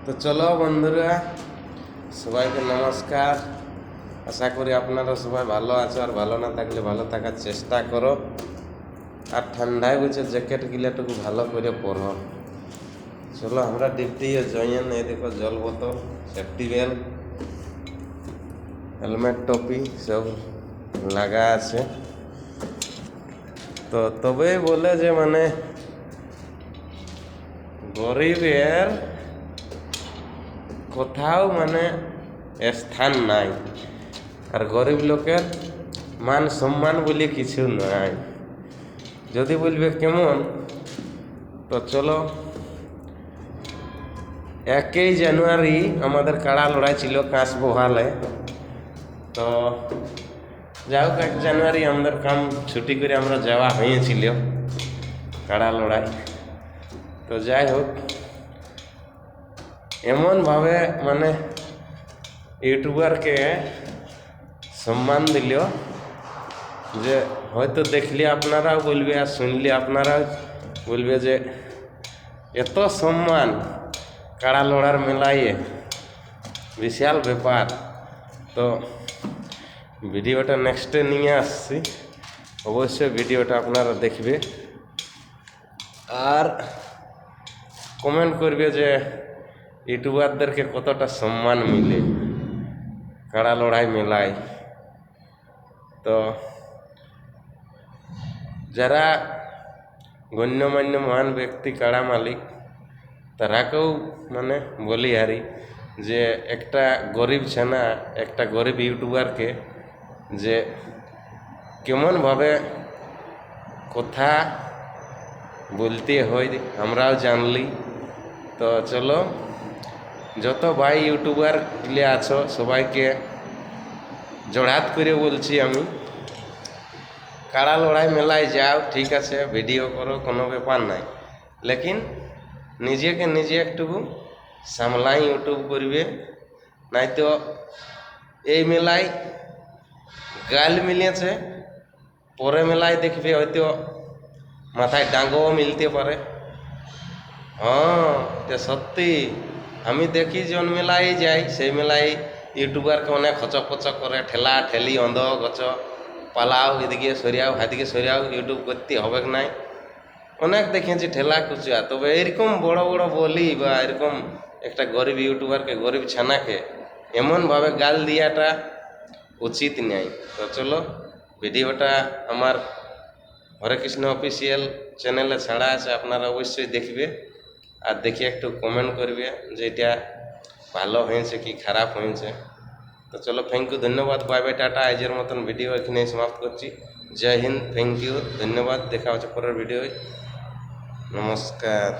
তো চলো বন্ধুরা, সবাইকে নমস্কার। আশা করি আপনারা সবাই ভালো আছো, আর ভালো না থাকলে ভালো থাকার চেষ্টা করো। আর ঠান্ডায় বুঝে জ্যাকেট গিলাটুকু ভালো করে পরো। চলো আমরা ডিপটিও জয়েন। এই দেখো জল বোতল, সেফটি বেল্ট, হেলমেট, টপি সব লাগা আছে। তো তবে বলে যে মানে গরিবের কোথাও মানে স্থান নাই, আর গরিব লোকের মান সম্মান বলে কিছু নাই। যদি বলবে কেমন, তো চলো 1 জানুয়ারি আমাদের কাড়া লড়াই ছিল কাঁচবহালে। তো যাই হোক, 1 জানুয়ারি আমাদের কাম ছুটি করে আমরা যাওয়া হয়েছিল কাড়া লড়াই। তো যাই হোক, এমনভাবে মানে ইউটিউবারকে সম্মান দিল যে হয়তো দেখলে আপনারাও বলবে, আর শুনলে আপনারাও বলবে যে এত সম্মান কাড়া লড়ার মেলায়, বিশাল ব্যাপার। তো ভিডিওটা নেক্সটে নিয়ে আসছি, অবশ্যই ভিডিওটা আপনারা দেখবে আর কমেন্ট করবে যে ইউটিউবারদেরকে কতটা সম্মান মিলে কাড়া লড়াই মেলায়। তো যারা গণ্যমান্য মহান ব্যক্তি কাড়া মালিক, তারাকেও মানে বলি হারি যে একটা গরিব ছেনা, একটা গরিব ইউটিউবারকে যে কেমনভাবে কথা বলতে হয় আমরাও জানলি। তো চলো, যত ভাই ইউটিউবার গুলি আছো সবাইকে জোড়হাত করে বলছি আমি, কাড়া লড়াই মেলায় যাও, ঠিক আছে, ভিডিও করো, কোনো ব্যাপার নাই, লেকিন নিজেকে নিজে একটু সামলাই ইউটিউব করবে। নাই তো এই মেলায় গাল মিলেছে, পরে মেলায় দেখবে হয়তো মাথায় ডাঙ্গও মিলতে পারে। এটা সত্যি, আমি দেখি জন মেলায় যাই, সেই মেলায় ইউটিউবারকে অনেক হচপচ করে, ঠেলা ঠেলি, অন্ধ গছ, পালাও, এদিকে সরিয়াও, হাদিকে সরিয়াও, ইউটিউব করতে হবে নাই। অনেক দেখেছি ঠেলা কুচা। তবে এরকম বড় বড় বলি বা এরকম একটা গরিব ইউটিউবারকে, গরিব ছানাকে এমনভাবে গাল দিয়াটা উচিত নেই। তো চলো, ভিডিওটা আমার হরে কৃষ্ণ অফিসিয়াল চ্যানেলে ছাড়া আছে, আপনারা অবশ্যই দেখবে, আর দেখে একটু কমেন্ট করবে যে এটা ভালো হয়েছে কি খারাপ হয়েছে। তো চলো, থ্যাংক ইউ, ধন্যবাদ, বাই বাই, টাটা। আজের মতন ভিডিও এখানেই সমাপ্ত করছি। জয় হিন্দ, থ্যাংক ইউ, ধন্যবাদ, দেখা হচ্ছে পরের ভিডিও। নমস্কার।